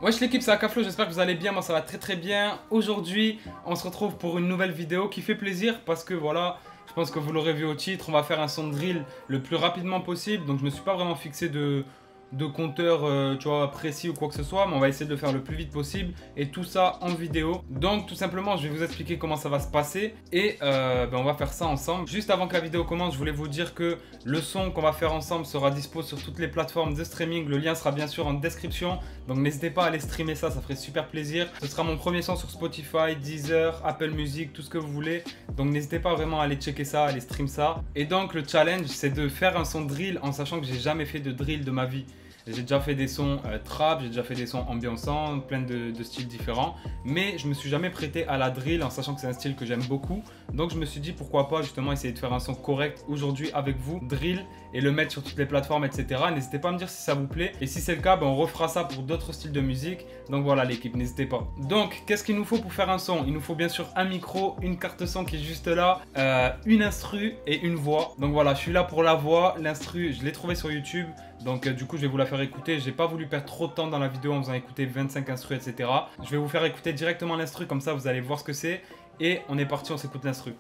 Wesh l'équipe, c'est Akaflo, j'espère que vous allez bien, moi ça va très bien. Aujourd'hui, on se retrouve pour une nouvelle vidéo qui fait plaisir parce que voilà, je pense que vous l'aurez vu au titre, on va faire un son de drill le plus rapidement possible. Donc je me suis pas vraiment fixé de compteur tu vois, précis ou quoi que ce soit, mais on va essayer de le faire le plus vite possible et tout ça en vidéo. Donc tout simplement, je vais vous expliquer comment ça va se passer et on va faire ça ensemble. Juste avant que la vidéo commence, je voulais vous dire que le son qu'on va faire ensemble sera dispo sur toutes les plateformes de streaming. Le lien sera bien sûr en description, donc n'hésitez pas à aller streamer ça, ça ferait super plaisir. Ce sera mon premier son sur Spotify, Deezer, Apple Music, tout ce que vous voulez. Donc n'hésitez pas vraiment à aller checker ça, à aller stream ça. Et donc le challenge, c'est de faire un son drill en sachant que j'ai jamais fait de drill de ma vie. J'ai déjà fait des sons trap, j'ai déjà fait des sons ambiançants, plein de styles différents. Mais je me suis jamais prêté à la drill en sachant que c'est un style que j'aime beaucoup. Donc je me suis dit pourquoi pas justement essayer de faire un son correct aujourd'hui avec vous, drill, et le mettre sur toutes les plateformes, etc. N'hésitez pas à me dire si ça vous plaît. Et si c'est le cas, on refera ça pour d'autres styles de musique. Donc voilà l'équipe, n'hésitez pas. Donc qu'est-ce qu'il nous faut pour faire un son? Il nous faut bien sûr un micro, une carte son qui est juste là, une instru et une voix. Donc voilà, je suis là pour la voix. L'instru, je l'ai trouvé sur YouTube. Donc du coup je vais vous la faire écouter. J'ai pas voulu perdre trop de temps dans la vidéo en faisant écouter 25 instrus, etc. Je vais vous faire écouter directement l'instru, comme ça vous allez voir ce que c'est. Et on est parti, on s'écoute l'instru.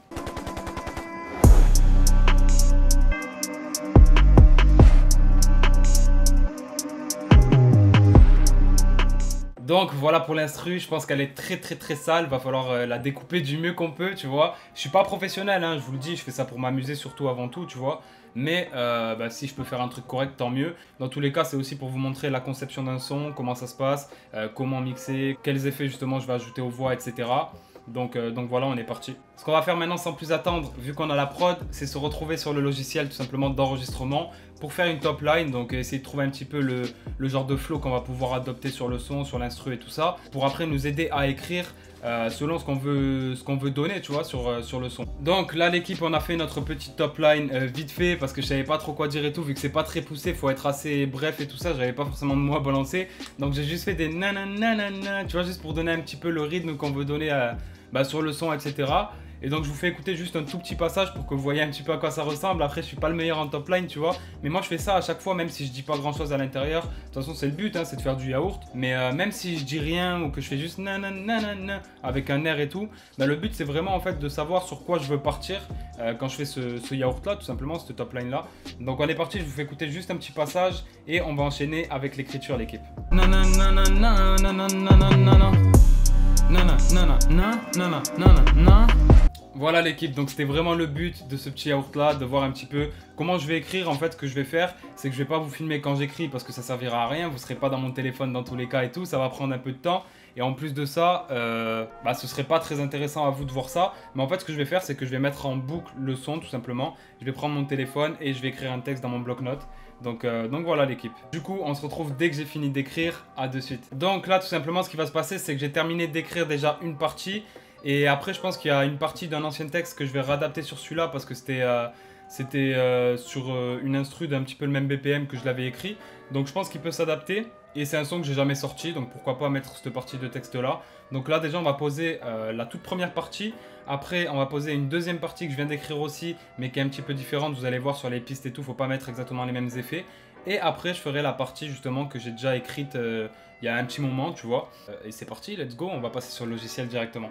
Donc voilà pour l'instru, je pense qu'elle est très sale, va falloir la découper du mieux qu'on peut, tu vois. Je suis pas professionnel, hein, je vous le dis, je fais ça pour m'amuser surtout avant tout, tu vois. Mais si je peux faire un truc correct, tant mieux. Dans tous les cas, c'est aussi pour vous montrer la conception d'un son, comment ça se passe, comment mixer, quels effets justement je vais ajouter aux voix, etc. Donc voilà, on est parti. Ce qu'on va faire maintenant sans plus attendre, vu qu'on a la prod, c'est se retrouver sur le logiciel tout simplement d'enregistrement pour faire une top line. Donc essayer de trouver un petit peu le genre de flow qu'on va pouvoir adopter sur le son, sur l'instru et tout ça, pour après nous aider à écrire selon ce qu'on veut donner, tu vois, sur le son. Donc là l'équipe, on a fait notre petite top line vite fait parce que je savais pas trop quoi dire et tout, vu que c'est pas très poussé, faut être assez bref et tout ça, j'avais pas forcément de mots à balancer. Donc j'ai juste fait des nanana, tu vois, juste pour donner un petit peu le rythme qu'on veut donner sur le son, etc. Et donc je vous fais écouter juste un tout petit passage pour que vous voyez un petit peu à quoi ça ressemble. Après je suis pas le meilleur en top line, tu vois, mais moi je fais ça à chaque fois, même si je dis pas grand chose à l'intérieur. De toute façon c'est le but, hein, c'est de faire du yaourt. Mais même si je dis rien ou que je fais juste nanana avec un air et tout, le but c'est vraiment en fait de savoir sur quoi je veux partir quand je fais ce yaourt là, tout simplement, cette top line là. Donc on est parti, je vous fais écouter juste un petit passage et on va enchaîner avec l'écriture l'équipe. Voilà l'équipe, donc c'était vraiment le but de ce petit yaourt là, de voir un petit peu comment je vais écrire. En fait, ce que je vais faire, c'est que je vais pas vous filmer quand j'écris parce que ça servira à rien, vous serez pas dans mon téléphone dans tous les cas et tout, ça va prendre un peu de temps. Et en plus de ça, ce serait pas très intéressant à vous de voir ça. Mais en fait, ce que je vais faire, c'est que je vais mettre en boucle le son tout simplement. Je vais prendre mon téléphone et je vais écrire un texte dans mon bloc-notes. Donc voilà l'équipe. Du coup, on se retrouve dès que j'ai fini d'écrire. À de suite. Donc là, tout simplement, ce qui va se passer, c'est que j'ai terminé d'écrire déjà une partie. Et après, je pense qu'il y a une partie d'un ancien texte que je vais réadapter sur celui-là parce que c'était sur une instru d'un petit peu le même BPM que je l'avais écrit. Donc je pense qu'il peut s'adapter. Et c'est un son que j'ai jamais sorti, donc pourquoi pas mettre cette partie de texte là. Donc là déjà on va poser la toute première partie. Après on va poser une deuxième partie que je viens d'écrire aussi, mais qui est un petit peu différente. Vous allez voir sur les pistes et tout, faut pas mettre exactement les mêmes effets. Et après je ferai la partie justement que j'ai déjà écrite il y a un petit moment, tu vois. Et c'est parti, let's go, on va passer sur le logiciel directement.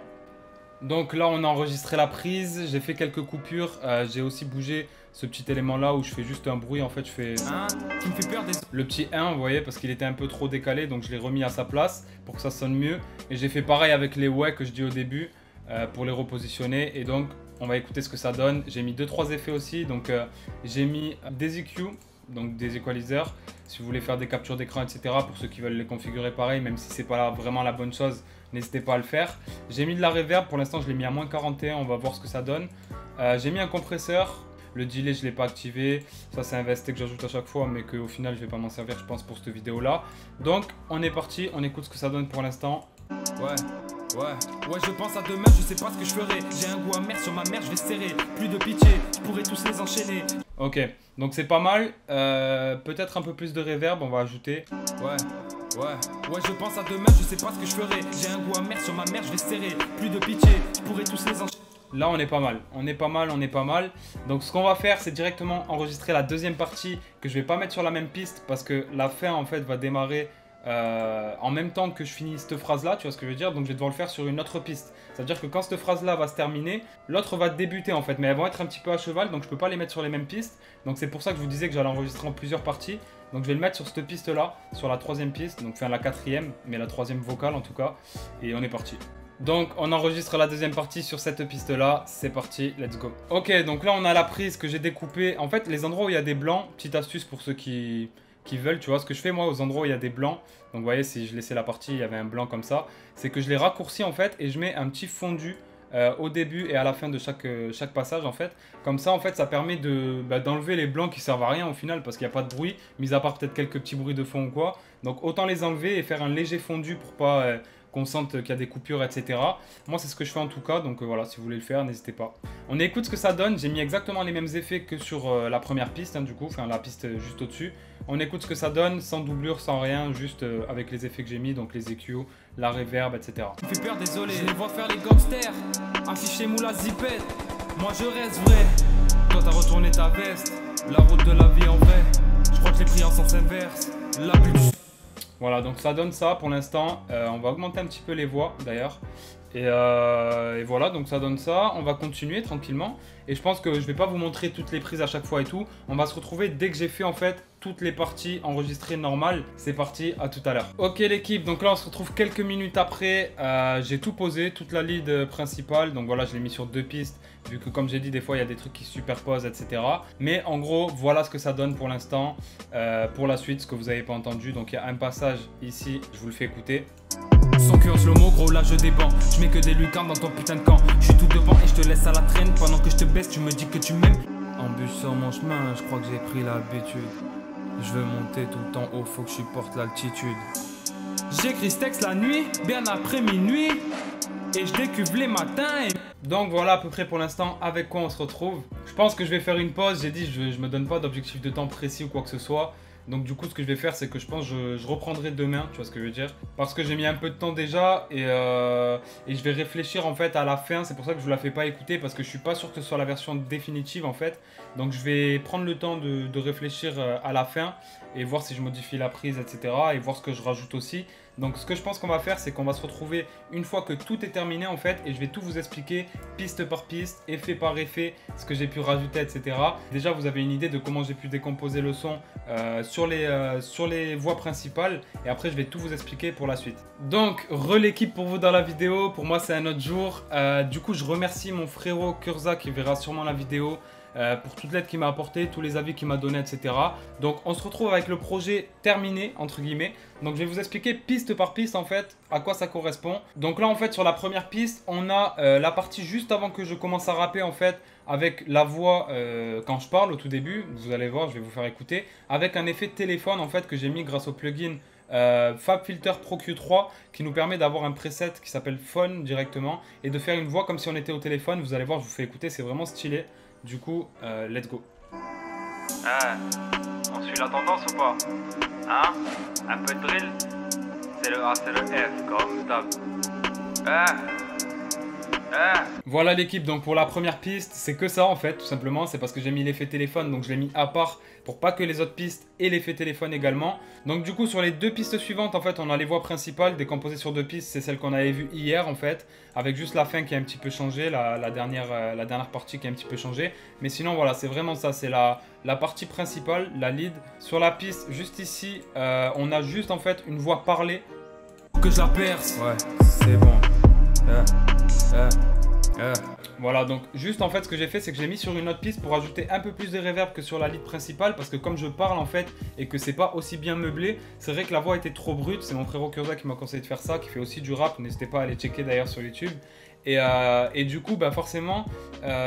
Donc là on a enregistré la prise, j'ai fait quelques coupures, j'ai aussi bougé ce petit élément là où je fais juste un bruit, en fait je fais qui me fait peur le petit 1, vous voyez, parce qu'il était un peu trop décalé, donc je l'ai remis à sa place pour que ça sonne mieux. Et j'ai fait pareil avec les ouais que je dis au début pour les repositionner. Et donc on va écouter ce que ça donne. J'ai mis 2-3 effets aussi, donc j'ai mis des EQ, donc des équaliseurs, si vous voulez faire des captures d'écran, etc. Pour ceux qui veulent les configurer pareil, même si c'est pas vraiment la bonne chose, n'hésitez pas à le faire. J'ai mis de la reverb, pour l'instant je l'ai mis à moins 41, on va voir ce que ça donne. J'ai mis un compresseur, le delay je ne l'ai pas activé, ça c'est un VST que j'ajoute à chaque fois, mais qu'au final je vais pas m'en servir je pense pour cette vidéo là. Donc on est parti, on écoute ce que ça donne pour l'instant. Ouais, je pense à demain, je sais pas ce que je ferai. J'ai un goût amer sur ma mère, je vais serrer. Plus de pitié, je pourrais tous les enchaîner. Ok, donc c'est pas mal. Peut-être un peu plus de reverb, on va ajouter. Ouais, je pense à demain, je sais pas ce que je ferai. J'ai un goût amer sur ma mère, je vais serrer. Plus de pitié, je pourrais tous les enchaîner. Là on est pas mal, on est pas mal. Donc ce qu'on va faire, c'est directement enregistrer la deuxième partie que je vais pas mettre sur la même piste parce que la fin en fait va démarrer en même temps que je finis cette phrase-là, tu vois ce que je veux dire? Donc je vais devoir le faire sur une autre piste. C'est-à-dire que quand cette phrase-là va se terminer, l'autre va débuter en fait, mais elles vont être un petit peu à cheval, donc je peux pas les mettre sur les mêmes pistes. Donc c'est pour ça que je vous disais que j'allais enregistrer en plusieurs parties. Donc je vais le mettre sur cette piste-là, sur la troisième piste, donc enfin la quatrième, mais la troisième vocale en tout cas. Et on est parti. Donc on enregistre la deuxième partie sur cette piste là, c'est parti, let's go. Ok, donc là on a la prise que j'ai découpée. En fait les endroits où il y a des blancs, petite astuce pour ceux qui veulent, tu vois, ce que je fais moi aux endroits où il y a des blancs, donc vous voyez si je laissais la partie, il y avait un blanc comme ça, c'est que je les raccourcis en fait et je mets un petit fondu au début et à la fin de chaque passage en fait. Comme ça en fait ça permet d'enlever les blancs qui servent à rien au final parce qu'il n'y a pas de bruit, mis à part peut-être quelques petits bruits de fond ou quoi. Donc autant les enlever et faire un léger fondu pour pas qu'on sente qu'il y a des coupures, etc. Moi, c'est ce que je fais en tout cas, donc voilà, si vous voulez le faire, n'hésitez pas. On écoute ce que ça donne. J'ai mis exactement les mêmes effets que sur la première piste, hein, du coup, enfin la piste juste au-dessus. On écoute ce que ça donne, sans doublure, sans rien, juste avec les effets que j'ai mis, donc les EQ, la reverb, etc. Ça me fait peur, désolé. Je les vois faire les gangsters, afficher moula zipette. Moi, je reste vrai. Toi, t'as retourné ta veste, la route de la vie en vrai. Je crois que les prix en sens inverse. La bulle. Voilà, donc ça donne ça pour l'instant. On va augmenter un petit peu les voix d'ailleurs. Et voilà, donc ça donne ça. On va continuer tranquillement. Et je pense que je vais pas vous montrer toutes les prises à chaque fois et tout. On va se retrouver dès que j'ai fait en fait toutes les parties enregistrées normales. C'est parti, à tout à l'heure. Ok l'équipe, donc là on se retrouve quelques minutes après. J'ai tout posé, toute la lead principale. Donc voilà, je l'ai mis sur 2 pistes. Vu que comme j'ai dit, des fois il y a des trucs qui se superposent, etc. Mais en gros, voilà ce que ça donne pour l'instant. Pour la suite, ce que vous n'avez pas entendu. Donc il y a un passage ici, je vous le fais écouter. Son cul en slow-mo, gros là je débande. Je mets que des lucarnes dans ton putain de camp. Je suis tout devant et je te laisse à la traîne. Pendant que je te baisse, tu me dis que tu m'aimes. En bus sur mon chemin, je crois que j'ai pris l'habitude. Je veux monter tout le temps haut, faut que je supporte l'altitude. J'écris ce texte la nuit, bien après minuit. Et je décuve les matins Donc voilà à peu près pour l'instant avec quoi on se retrouve. Je pense que je vais faire une pause, j'ai dit je me donne pas d'objectif de temps précis ou quoi que ce soit. Donc du coup ce que je vais faire c'est que je pense que je reprendrai demain, tu vois ce que je veux dire. Parce que j'ai mis un peu de temps déjà et je vais réfléchir en fait à la fin. C'est pour ça que je vous la fais pas écouter parce que je suis pas sûr que ce soit la version définitive en fait. Donc je vais prendre le temps de réfléchir à la fin et voir si je modifie la prise, etc. Et voir ce que je rajoute aussi. Donc ce que je pense qu'on va faire, c'est qu'on va se retrouver une fois que tout est terminé en fait et je vais tout vous expliquer piste par piste, effet par effet, ce que j'ai pu rajouter, etc. Déjà vous avez une idée de comment j'ai pu décomposer le son sur les voix principales et après je vais tout vous expliquer pour la suite. Donc l'équipe pour vous dans la vidéo, pour moi c'est un autre jour. Du coup je remercie mon frérot Kurza qui verra sûrement la vidéo. Pour toute l'aide qu'il m'a apporté, tous les avis qu'il m'a donné, etc. Donc on se retrouve avec le projet terminé, entre guillemets. Donc je vais vous expliquer piste par piste en fait à quoi ça correspond. Donc là en fait sur la première piste, on a la partie juste avant que je commence à rapper en fait avec la voix quand je parle au tout début. Vous allez voir, je vais vous faire écouter. Avec un effet téléphone en fait que j'ai mis grâce au plugin FabFilter Pro Q3 qui nous permet d'avoir un preset qui s'appelle Phone directement et de faire une voix comme si on était au téléphone. Vous allez voir, je vous fais écouter, c'est vraiment stylé. Du coup, let's go. On suit la tendance ou pas? Hein? Un peu de drill? C'est le A, c'est le F, comme d'hab. Voilà l'équipe, donc pour la première piste, c'est que ça en fait, tout simplement. C'est parce que j'ai mis l'effet téléphone, donc je l'ai mis à part pour pas que les autres pistes aient l'effet téléphone également. Donc du coup, sur les 2 pistes suivantes, en fait, on a les voix principales décomposées sur 2 pistes. C'est celle qu'on avait vue hier en fait, avec juste la fin qui a un petit peu changé, la dernière partie qui a un petit peu changé. Mais sinon, voilà, c'est vraiment ça, c'est la partie principale, la lead. Sur la piste, juste ici, on a juste en fait une voix parlée. Que je la perce. Ouais, c'est bon. Voilà, donc juste en fait ce que j'ai fait c'est que j'ai mis sur une autre piste pour ajouter un peu plus de reverb que sur la lead principale parce que comme je parle en fait et que c'est pas aussi bien meublé, c'est vrai que la voix était trop brute. C'est mon frérot Kurza qui m'a conseillé de faire ça, qui fait aussi du rap, n'hésitez pas à aller checker d'ailleurs sur YouTube. Et du coup bah forcément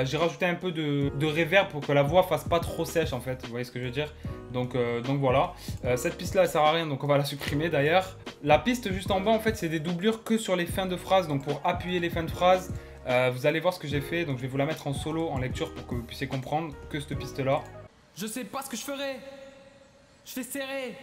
j'ai rajouté un peu de reverb pour que la voix fasse pas trop sèche en fait, vous voyez ce que je veux dire. Donc voilà, cette piste là elle sert à rien donc on va la supprimer d'ailleurs. La piste juste en bas en fait c'est des doublures que sur les fins de phrases, donc pour appuyer les fins de phrases. Vous allez voir ce que j'ai fait, donc je vais vous la mettre en solo, en lecture pour que vous puissiez comprendre que cette piste là. Je sais pas ce que je ferai, je fais serrer,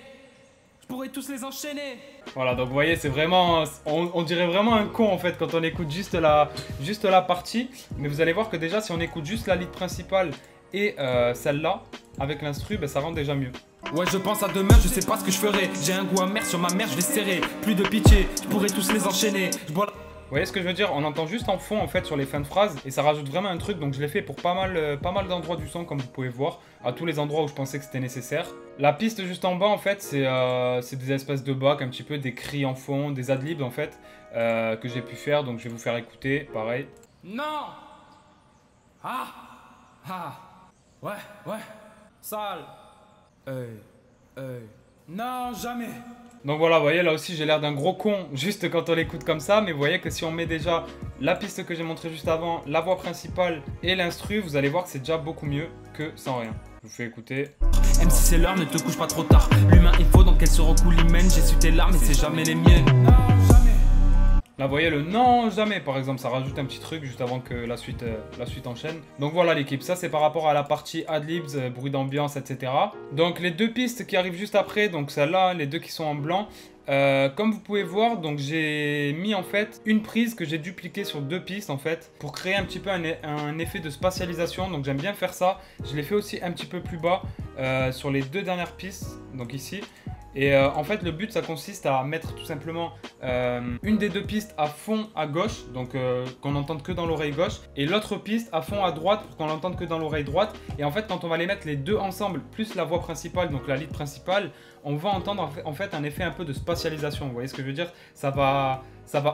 je pourrais tous les enchaîner. Voilà, donc vous voyez c'est vraiment, on dirait vraiment un con en fait quand on écoute juste la partie. Mais vous allez voir que déjà si on écoute juste la lead principale et celle-là, avec l'instru, bah, ça rend déjà mieux. Ouais, je pense à demain, je sais pas ce que je ferai. J'ai un goût amer sur ma mère, je vais serrer. Plus de pitié, je pourrais tous les enchaîner. Je bois la... Vous voyez ce que je veux dire? On entend juste en fond en fait sur les fins de phrases et ça rajoute vraiment un truc, donc je l'ai fait pour pas mal d'endroits du son comme vous pouvez voir, à tous les endroits où je pensais que c'était nécessaire. La piste juste en bas en fait c'est des espèces de bacs, un petit peu des cris en fond, des adlibs en fait que j'ai pu faire, donc je vais vous faire écouter, pareil. Non. Ah. Ah. Ouais, ouais. Sale. Non, jamais. Donc voilà, vous voyez, là aussi j'ai l'air d'un gros con juste quand on l'écoute comme ça, mais vous voyez que si on met déjà la piste que j'ai montrée juste avant, la voix principale et l'instru, vous allez voir que c'est déjà beaucoup mieux que sans rien. Je vous fais écouter. Même si c'est l'heure, ne te couche pas trop tard. L'humain il faut, donc elle se recoule l'hymen. J'ai su tes larmes, mais c'est jamais les miennes. Non, jamais. Là, vous voyez le non jamais, par exemple, ça rajoute un petit truc juste avant que la suite enchaîne. Donc voilà l'équipe, ça c'est par rapport à la partie adlibs, bruit d'ambiance, etc. Donc les deux pistes qui arrivent juste après, donc celle-là, les deux qui sont en blanc. Comme vous pouvez voir, donc j'ai mis en fait une prise que j'ai dupliquée sur deux pistes en fait pour créer un petit peu un effet de spatialisation. Donc j'aime bien faire ça. Je l'ai fait aussi un petit peu plus bas sur les deux dernières pistes, donc ici. Et en fait le but ça consiste à mettre tout simplement une des deux pistes à fond à gauche, donc qu'on n'entende que dans l'oreille gauche, et l'autre piste à fond à droite pour qu'on l'entende que dans l'oreille droite. Et en fait quand on va les mettre les deux ensemble plus la voix principale, donc la lead principale, on va entendre en fait un effet un peu de spatialisation. Vous voyez ce que je veux dire? Ça va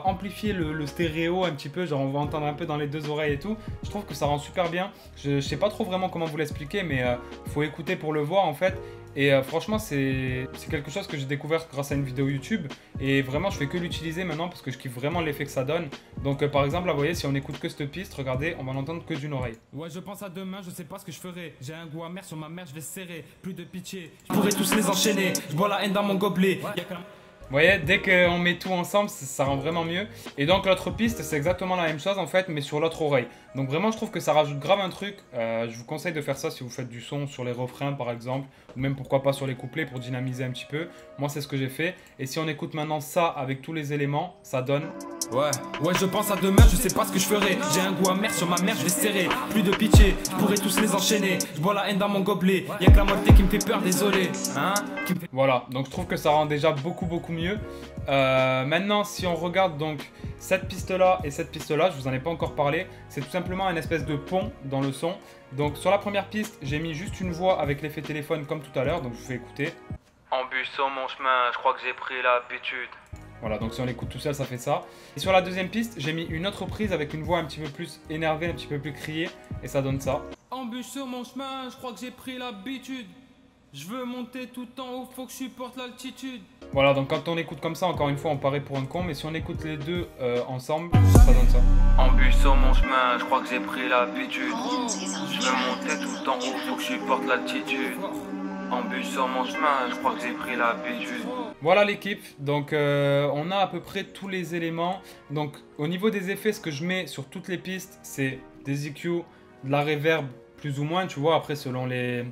amplifier le stéréo un petit peu, genre on va entendre un peu dans les deux oreilles et tout. Je trouve que ça rend super bien. Je sais pas trop vraiment comment vous l'expliquer, mais faut écouter pour le voir en fait. Et franchement, c'est quelque chose que j'ai découvert grâce à une vidéo YouTube. Et vraiment, je fais que l'utiliser maintenant parce que je kiffe vraiment l'effet que ça donne. Donc par exemple, là, vous voyez, si on écoute que cette piste, regardez, on va l'entendre que d'une oreille. Ouais, je pense à demain, je sais pas ce que je ferai. J'ai un goût amer sur ma mère, je vais serrer. Plus de pitié, je pourrais tous les enchaîner. Je bois la haine dans mon gobelet. Vous voyez, dès qu'on met tout ensemble, ça rend vraiment mieux. Et donc l'autre piste, c'est exactement la même chose en fait, mais sur l'autre oreille. Donc vraiment, je trouve que ça rajoute grave un truc. Je vous conseille de faire ça si vous faites du son sur les refrains par exemple, ou même pourquoi pas sur les couplets pour dynamiser un petit peu. Moi, c'est ce que j'ai fait. Et si on écoute maintenant ça avec tous les éléments, ça donne... Ouais, je pense à demain, je sais pas ce que je ferai. J'ai un goût amer sur ma mère, je vais serrer. Plus de pitié, je pourrais tous les enchaîner. Je bois la haine dans mon gobelet. Y'a que la moitié qui me fait peur, désolé. Hein? Voilà, donc je trouve que ça rend déjà beaucoup mieux. Maintenant, si on regarde donc cette piste-là et cette piste-là, je vous en ai pas encore parlé. C'est tout simplement une espèce de pont dans le son. Donc sur la première piste, j'ai mis juste une voix avec l'effet téléphone comme tout à l'heure. Donc je vous fais écouter. En bus sur mon chemin, je crois que j'ai pris l'habitude. Voilà, donc si on l'écoute tout seul, ça fait ça. Et sur la deuxième piste, j'ai mis une autre prise avec une voix un petit peu plus énervée, un petit peu plus criée. Et ça donne ça. En bus sur mon chemin, je crois que j'ai pris l'habitude. Je veux monter tout en haut, faut que je supporte l'altitude. Voilà, donc quand on écoute comme ça, encore une fois, on paraît pour un con. Mais si on écoute les deux ensemble, ça donne ça. En bus sur mon chemin, je crois que j'ai pris l'habitude. Je veux monter tout en haut, faut que je supporte l'altitude. En bus sur mon chemin, je crois que j'ai pris l'habitude. Voilà l'équipe, donc on a à peu près tous les éléments. Donc au niveau des effets, ce que je mets sur toutes les pistes, c'est des EQ, de la reverb plus ou moins, tu vois, après selon les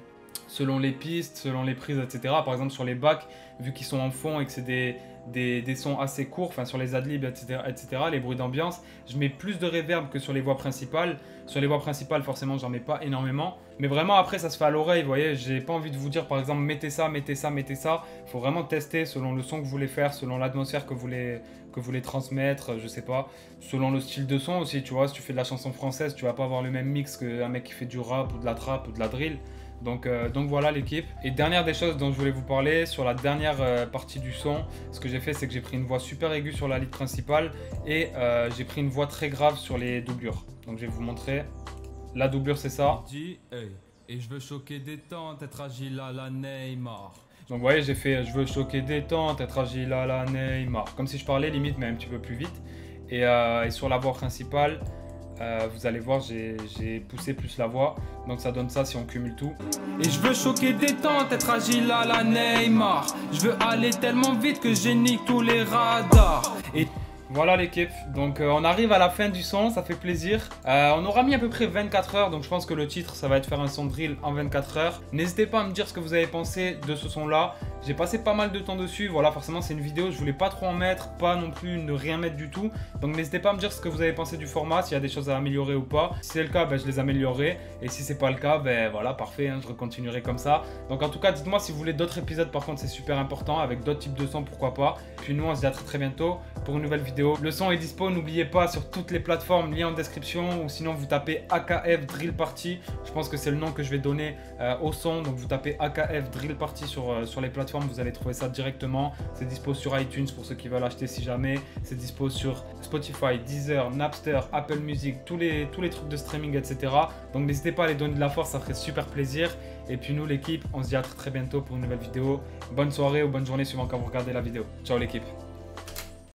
pistes, selon les prises, etc. Par exemple sur les bacs, vu qu'ils sont en fond et que c'est des sons assez courts, enfin sur les adlibs, etc., les bruits d'ambiance, je mets plus de reverb que sur les voix principales. Sur les voix principales, forcément, j'en mets pas énormément. Mais vraiment, après, ça se fait à l'oreille, vous voyez. J'ai pas envie de vous dire, par exemple, mettez ça, mettez ça, mettez ça. Il faut vraiment tester selon le son que vous voulez faire, selon l'atmosphère que vous voulez transmettre, je sais pas. Selon le style de son aussi, tu vois. Si tu fais de la chanson française, tu vas pas avoir le même mix qu'un mec qui fait du rap ou de la trap ou de la drill. Donc voilà l'équipe. Et dernière des choses dont je voulais vous parler, sur la dernière partie du son, ce que j'ai fait, c'est que j'ai pris une voix super aiguë sur la lead principale et j'ai pris une voix très grave sur les doublures. Donc je vais vous montrer. La doublure, c'est ça. Et je veux choquer détente, être agile à la Neymar. Donc vous voyez, j'ai fait je veux choquer détente, être agile à la Neymar. Comme si je parlais limite, mais un petit peu plus vite. Et sur la voix principale, vous allez voir, j'ai poussé plus la voix. Donc ça donne ça si on cumule tout. Et je veux choquer détente, être agile à la Neymar. Je veux aller tellement vite que j'ai nique tous les radars. Et vous Voilà l'équipe, donc on arrive à la fin du son, ça fait plaisir. On aura mis à peu près 24 heures, donc je pense que le titre ça va être faire un son drill en 24 heures. N'hésitez pas à me dire ce que vous avez pensé de ce son là. J'ai passé pas mal de temps dessus, voilà forcément c'est une vidéo, je voulais pas trop en mettre, pas non plus ne rien mettre du tout. Donc n'hésitez pas à me dire ce que vous avez pensé du format, s'il y a des choses à améliorer ou pas. Si c'est le cas, ben, je les améliorerai. Et si c'est pas le cas, ben voilà, parfait, hein, je continuerai comme ça. Donc en tout cas, dites-moi si vous voulez d'autres épisodes, par contre c'est super important, avec d'autres types de sons, pourquoi pas. Puis nous on se dit à très bientôt pour une nouvelle vidéo. Le son est dispo, n'oubliez pas, sur toutes les plateformes, lien en description, ou sinon vous tapez AKF Drill Party. Je pense que c'est le nom que je vais donner au son, donc vous tapez AKF Drill Party sur les plateformes, vous allez trouver ça directement. C'est dispo sur iTunes pour ceux qui veulent acheter si jamais. C'est dispo sur Spotify, Deezer, Napster, Apple Music, tous les trucs de streaming, etc. Donc n'hésitez pas à les donner de la force, ça ferait super plaisir. Et puis nous l'équipe, on se dit à très bientôt pour une nouvelle vidéo. Bonne soirée ou bonne journée suivant quand vous regardez la vidéo. Ciao l'équipe.